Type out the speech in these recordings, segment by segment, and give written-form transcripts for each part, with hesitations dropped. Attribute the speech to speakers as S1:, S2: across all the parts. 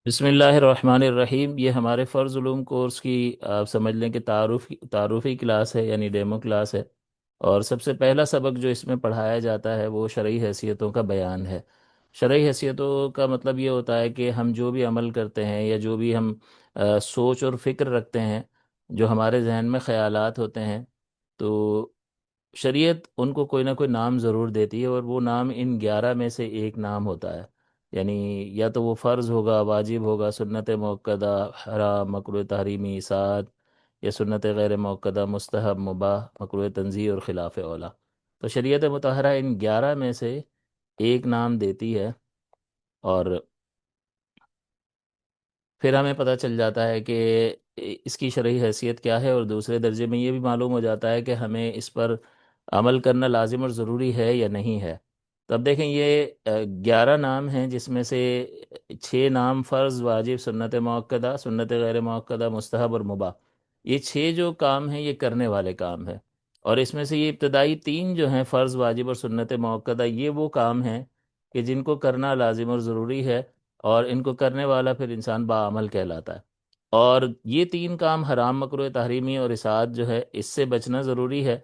S1: بسم اللہ الرحمن الرحیم۔ یہ ہمارے فرض علوم کورس کی آپ سمجھ لیں کہ تعارفی کلاس ہے، یعنی ڈیمو کلاس ہے۔ اور سب سے پہلا سبق جو اس میں پڑھایا جاتا ہے وہ شرعی حیثیتوں کا بیان ہے۔ شرعی حیثیتوں کا مطلب یہ ہوتا ہے کہ ہم جو بھی عمل کرتے ہیں یا جو بھی ہم سوچ اور فکر رکھتے ہیں، جو ہمارے ذہن میں خیالات ہوتے ہیں، تو شریعت ان کو کوئی نہ کوئی نام ضرور دیتی ہے، اور وہ نام ان 11 میں سے ایک نام ہوتا ہے۔ یعنی یا تو وہ فرض ہوگا، واجب ہوگا، سنت موقدہ، حرام، مکروہ تحریمی، اطاعت، یا سنت غیر موقدہ، مستحب، مباح، مکروہ تنزیہ اور خلاف اولا۔ تو شریعت مطہرہ ان 11 میں سے ایک نام دیتی ہے، اور پھر ہمیں پتہ چل جاتا ہے کہ اس کی شرعی حیثیت کیا ہے، اور دوسرے درجے میں یہ بھی معلوم ہو جاتا ہے کہ ہمیں اس پر عمل کرنا لازم اور ضروری ہے یا نہیں ہے۔ تو اب دیکھیں، یہ 11 نام ہیں، جس میں سے 6 نام فرض، واجب، سنت موقدہ، سنت غیر موقدہ، مستحب اور مباح۔ یہ 6 جو کام ہیں یہ کرنے والے کام ہیں، اور اس میں سے یہ ابتدائی 3 جو ہیں، فرض، واجب اور سنت موقدہ، یہ وہ کام ہیں کہ جن کو کرنا لازم اور ضروری ہے، اور ان کو کرنے والا پھر انسان باعمل کہلاتا ہے۔ اور یہ 3 کام، حرام، مکروہ تحریمی اور اطاعت، جو ہے اس سے بچنا ضروری ہے،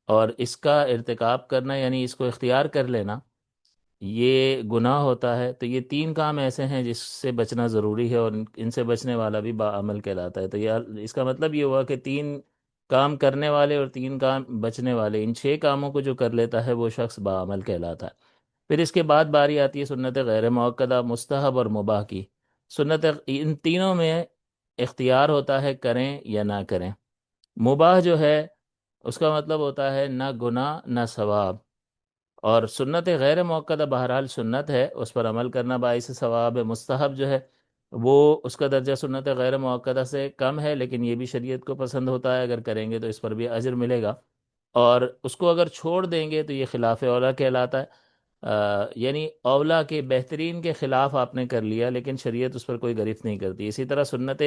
S1: اور اس کا ارتکاب کرنا یعنی اس کو اختیار کر لینا یہ گناہ ہوتا ہے۔ تو یہ 3 کام ایسے ہیں جس سے بچنا ضروری ہے، اور ان سے بچنے والا بھی باعمل کہلاتا ہے۔ تو یہ اس کا مطلب یہ ہوا کہ 3 کام کرنے والے اور 3 کام بچنے والے، ان 6 کاموں کو جو کر لیتا ہے وہ شخص باعمل کہلاتا ہے۔ پھر اس کے بعد باری آتی ہے سنت غیر موقدہ، مستحب اور مباح کی۔ ان تینوں میں اختیار ہوتا ہے کریں یا نہ کریں۔ مباح جو ہے اس کا مطلب ہوتا ہے نہ گناہ نہ ثواب، اور سنت غیر موقدہ بہرحال سنت ہے، اس پر عمل کرنا باعث ثواب ہے۔ مستحب جو ہے وہ اس کا درجہ سنت غیر موقدہ سے کم ہے، لیکن یہ بھی شریعت کو پسند ہوتا ہے، اگر کریں گے تو اس پر بھی اجر ملے گا، اور اس کو اگر چھوڑ دیں گے تو یہ خلاف اولا کہلاتا ہے۔ یعنی اولا کے، بہترین کے خلاف آپ نے کر لیا، لیکن شریعت اس پر کوئی گرفت نہیں کرتی۔ اسی طرح سنت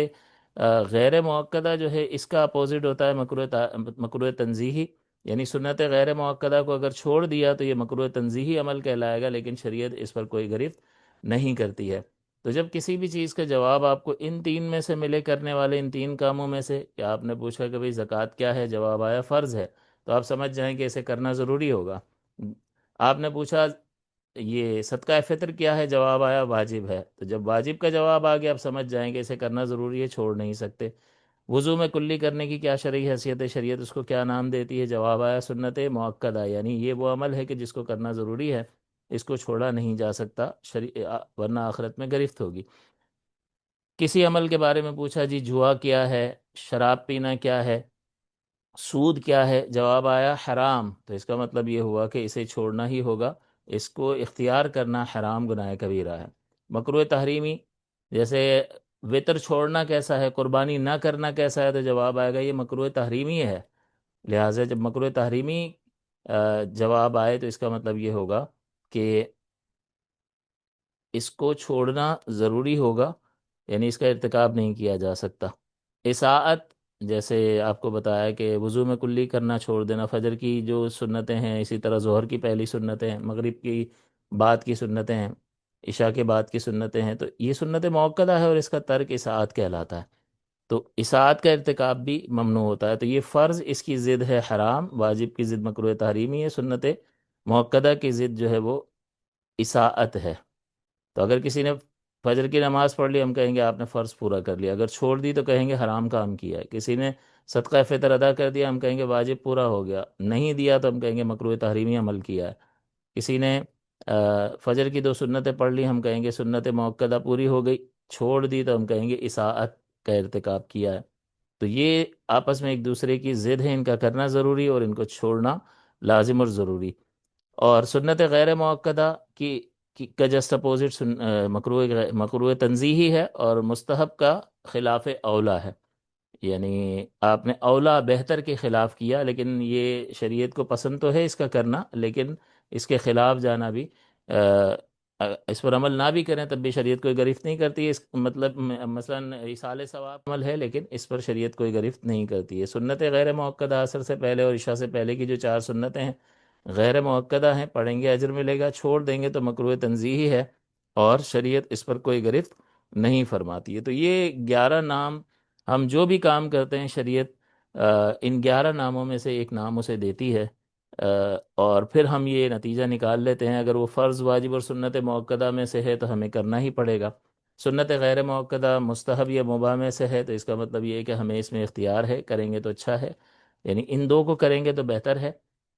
S1: غیر موقدہ جو ہے اس کا اپوزٹ ہوتا ہے مکروہ تنزیہی، یعنی سنت غیر موقدہ کو اگر چھوڑ دیا تو یہ مکروہ تنزیہی عمل کہلائے گا، لیکن شریعت اس پر کوئی گرفت نہیں کرتی ہے۔ تو جب کسی بھی چیز کا جواب آپ کو ان 3 میں سے ملے، کرنے والے ان 3 کاموں میں سے، کہ آپ نے پوچھا کہ بھئی زکوٰۃ کیا ہے، جواب آیا فرض ہے، تو آپ سمجھ جائیں کہ اسے کرنا ضروری ہوگا۔ آپ نے پوچھا یہ صدقہ فطر کیا ہے، جواب آیا واجب ہے، تو جب واجب کا جواب آ گیا آپ سمجھ جائیں کہ اسے کرنا ضروری ہے، چھوڑ نہیں سکتے۔ وضو میں کلی کرنے کی کیا شرعی حیثیت ہے، شریعت اس کو کیا نام دیتی ہے، جواب آیا سنت موقدہ، یعنی یہ وہ عمل ہے کہ جس کو کرنا ضروری ہے، اس کو چھوڑا نہیں جا سکتا، ورنہ آخرت میں گرفت ہوگی۔ کسی عمل کے بارے میں پوچھا، جی جوا کیا ہے، شراب پینا کیا ہے، سود کیا ہے، جواب آیا حرام، تو اس کا مطلب یہ ہوا کہ اسے چھوڑنا ہی ہوگا، اس کو اختیار کرنا حرام گناہ کبیرہ ہے۔ مکروہ تحریمی، جیسے وطر چھوڑنا کیسا ہے، قربانی نہ کرنا کیسا ہے، تو جواب آئے گا یہ مکروہ تحریمی ہے۔ لہٰذا جب مکروہ تحریمی جواب آئے تو اس کا مطلب یہ ہوگا کہ اس کو چھوڑنا ضروری ہوگا، یعنی اس کا ارتکاب نہیں کیا جا سکتا۔ اطاعت، جیسے آپ کو بتایا کہ وضو میں کلی کرنا چھوڑ دینا، فجر کی جو سنتیں ہیں، اسی طرح ظہر کی پہلی سنتیں ہیں، مغرب کی بعد کی سنتیں ہیں، عشاء کے بعد کی سنتیں ہیں، تو یہ سنت موقدہ ہے، اور اس کا ترک اطاعت کہلاتا ہے۔ تو اطاعت کا ارتکاب بھی ممنوع ہوتا ہے۔ تو یہ فرض اس کی ضد ہے حرام، واجب کی ضد مکروہ تحریمی ہے، سنت موقدہ کی ضد جو ہے وہ اطاعت ہے۔ تو اگر کسی نے فجر کی نماز پڑھ لی، ہم کہیں گے آپ نے فرض پورا کر لیا، اگر چھوڑ دی تو کہیں گے حرام کام کیا ہے۔ کسی نے صدقہ فطر ادا کر دیا، ہم کہیں گے واجب پورا ہو گیا، نہیں دیا تو ہم کہیں گے مکروہ تحریمی عمل کیا ہے۔ کسی نے فجر کی 2 سنتیں پڑھ لی، ہم کہیں گے سنت موقدہ پوری ہو گئی، چھوڑ دی تو ہم کہیں گے اطاعت کا ارتکاب کیا ہے۔ تو یہ آپس میں ایک دوسرے کی ضد ہے، ان کا کرنا ضروری اور ان کو چھوڑنا لازم اور ضروری۔ اور سنت غیر موقدہ کا جسٹ اپوزٹ مکروہ تنزیہی ہے، اور مستحب کا خلاف اولا ہے، یعنی آپ نے اولا، بہتر کے خلاف کیا، لیکن یہ شریعت کو پسند تو ہے اس کا کرنا، لیکن اس کے خلاف جانا بھی، اس پر عمل نہ بھی کریں تب بھی شریعت کوئی گرفت نہیں کرتی ہے۔ اس مطلب مثلا ایصال ثواب عمل ہے، لیکن اس پر شریعت کوئی گرفت نہیں کرتی ہے۔ سنت غیر موقدہ، عصر سے پہلے اور عشاء سے پہلے کی جو 4 سنتیں ہیں غیر موقدہ ہیں، پڑھیں گے اجر ملے گا، چھوڑ دیں گے تو مکروہ تنزیہی ہے، اور شریعت اس پر کوئی گرفت نہیں فرماتی ہے۔ تو یہ 11 نام، ہم جو بھی کام کرتے ہیں شریعت ان 11 ناموں میں سے ایک نام اسے دیتی ہے، اور پھر ہم یہ نتیجہ نکال لیتے ہیں اگر وہ فرض، واجب اور سنت موقدہ میں سے ہے تو ہمیں کرنا ہی پڑے گا، سنت غیر موقدہ مستحب یا مباح میں سے ہے تو اس کا مطلب یہ ہے کہ ہمیں اس میں اختیار ہے، کریں گے تو اچھا ہے، یعنی ان دو کو کریں گے تو بہتر ہے،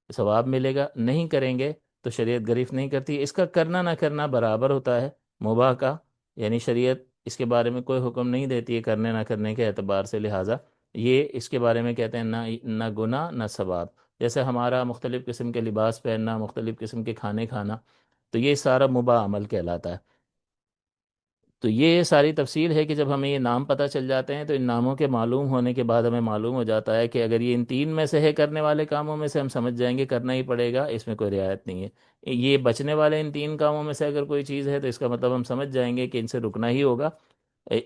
S1: ثواب ملے گا، نہیں کریں گے تو شریعت گریف نہیں کرتی۔ اس کا کرنا نہ کرنا برابر ہوتا ہے مباح کا، یعنی شریعت اس کے بارے میں کوئی حکم نہیں دیتی ہے کرنے نہ کرنے کے اعتبار سے، لہٰذا یہ اس کے بارے میں کہتے ہیں نہ گناہ نہ ثواب۔ جیسے ہمارا مختلف قسم کے لباس پہننا، مختلف قسم کے کھانے کھانا، تو یہ سارا مباح عمل کہلاتا ہے۔ تو یہ ساری تفصیل ہے کہ جب ہمیں یہ نام پتہ چل جاتے ہیں تو ان ناموں کے معلوم ہونے کے بعد ہمیں معلوم ہو جاتا ہے کہ اگر یہ ان 3 میں سے ہے کرنے والے کاموں میں سے، ہم سمجھ جائیں گے کرنا ہی پڑے گا، اس میں کوئی رعایت نہیں ہے۔ یہ بچنے والے ان 3 کاموں میں سے اگر کوئی چیز ہے تو اس کا مطلب ہم سمجھ جائیں گے کہ ان سے رکنا ہی ہوگا،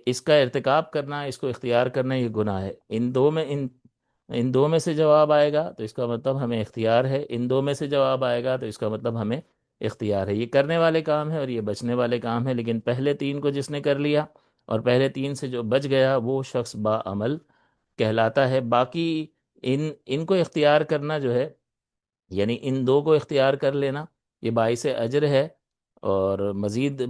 S1: اس کا ارتکاب کرنا، اس کو اختیار کرنا یہ گناہ ہے۔ ان دو میں سے جواب آئے گا تو اس کا مطلب ہمیں اختیار ہے، ان دو میں سے جواب آئے گا تو اس کا مطلب ہمیں اختیار ہے۔ یہ کرنے والے کام ہے اور یہ بچنے والے کام ہے، لیکن پہلے 3 کو جس نے کر لیا اور پہلے 3 سے جو بچ گیا وہ شخص با عمل کہلاتا ہے۔ باقی ان کو اختیار کرنا جو ہے، یعنی ان دو کو اختیار کر لینا، یہ باعث اجر ہے اور مزید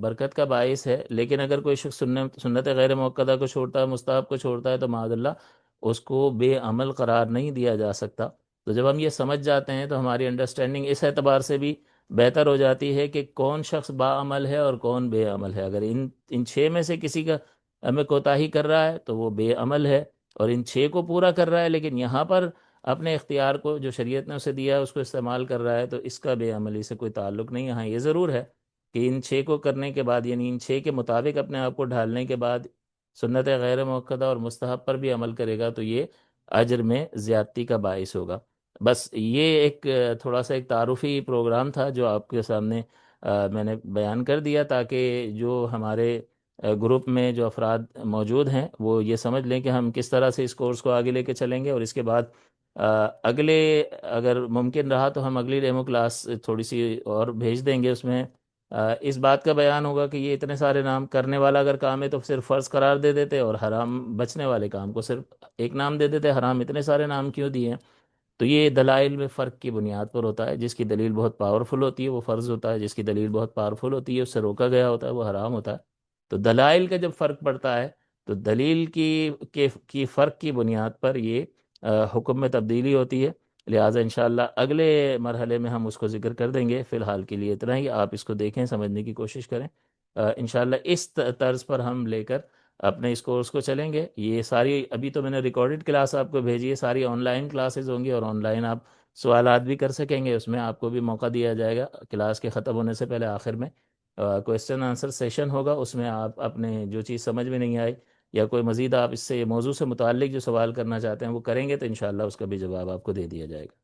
S1: برکت کا باعث ہے، لیکن اگر کوئی شخص سنت غیر موقدہ کو چھوڑتا ہے، مستحب کو چھوڑتا ہے تو معاذ اللہ اس کو بے عمل قرار نہیں دیا جا سکتا۔ تو جب ہم یہ سمجھ جاتے ہیں تو ہماری انڈرسٹینڈنگ اس اعتبار سے بھی بہتر ہو جاتی ہے کہ کون شخص با عمل ہے اور کون بے عمل ہے۔ اگر ان 6 میں سے کسی کا ہمیں کوتاہی کر رہا ہے تو وہ بے عمل ہے، اور ان 6 کو پورا کر رہا ہے لیکن یہاں پر اپنے اختیار کو جو شریعت نے اسے دیا ہے اس کو استعمال کر رہا ہے، تو اس کا بے عملی سے کوئی تعلق نہیں۔ ہاں یہ ضرور ہے کہ ان 6 کو کرنے کے بعد، یعنی ان 6 کے مطابق اپنے آپ کو ڈھالنے کے بعد سنت غیر موقدہ اور مستحب پر بھی عمل کرے گا تو یہ اجر میں زیادتی کا باعث ہوگا۔ بس یہ ایک تھوڑا سا ایک تعارفی پروگرام تھا جو آپ کے سامنے میں نے بیان کر دیا، تاکہ جو ہمارے گروپ میں جو افراد موجود ہیں وہ یہ سمجھ لیں کہ ہم کس طرح سے اس کورس کو آگے لے کے چلیں گے، اور اس کے بعد اگلے، اگر ممکن رہا تو ہم اگلی ڈیمو کلاس تھوڑی سی اور بھیج دیں گے، اس میں اس بات کا بیان ہوگا کہ یہ اتنے سارے نام کرنے والا اگر کام ہے تو صرف فرض قرار دے دیتے، اور حرام بچنے والے کام کو صرف ایک نام دے دیتے، حرام اتنے سارے نام کیوں دیے ہیں؟ تو یہ دلائل میں فرق کی بنیاد پر ہوتا ہے، جس کی دلیل بہت پاورفل ہوتی ہے وہ فرض ہوتا ہے، جس کی دلیل بہت پاورفل ہوتی ہے اس سے روکا گیا ہوتا ہے وہ حرام ہوتا ہے۔ تو دلائل کا جب فرق پڑتا ہے تو دلیل کی فرق کی بنیاد پر یہ حکم میں تبدیلی ہوتی ہے، لہٰذا انشاءاللہ اگلے مرحلے میں ہم اس کو ذکر کر دیں گے۔ فی الحال کے لیے اتنا ہی، آپ اس کو دیکھیں، سمجھنے کی کوشش کریں، انشاءاللہ اس طرز پر ہم لے کر اپنے اس کورس کو چلیں گے۔ یہ ساری ابھی تو میں نے ریکارڈڈ کلاس آپ کو بھیجی ہے، ساری آن لائن کلاسز ہوں گی اور آن لائن آپ سوالات بھی کر سکیں گے، اس میں آپ کو بھی موقع دیا جائے گا کلاس کے ختم ہونے سے پہلے آخر میں کویسچن آنسر سیشن ہوگا، اس میں آپ اپنے جو چیز سمجھ میں نہیں آئی یا کوئی مزید آپ اس سے موضوع سے متعلق جو سوال کرنا چاہتے ہیں وہ کریں گے تو انشاءاللہ اس کا بھی جواب آپ کو دے دیا جائے گا۔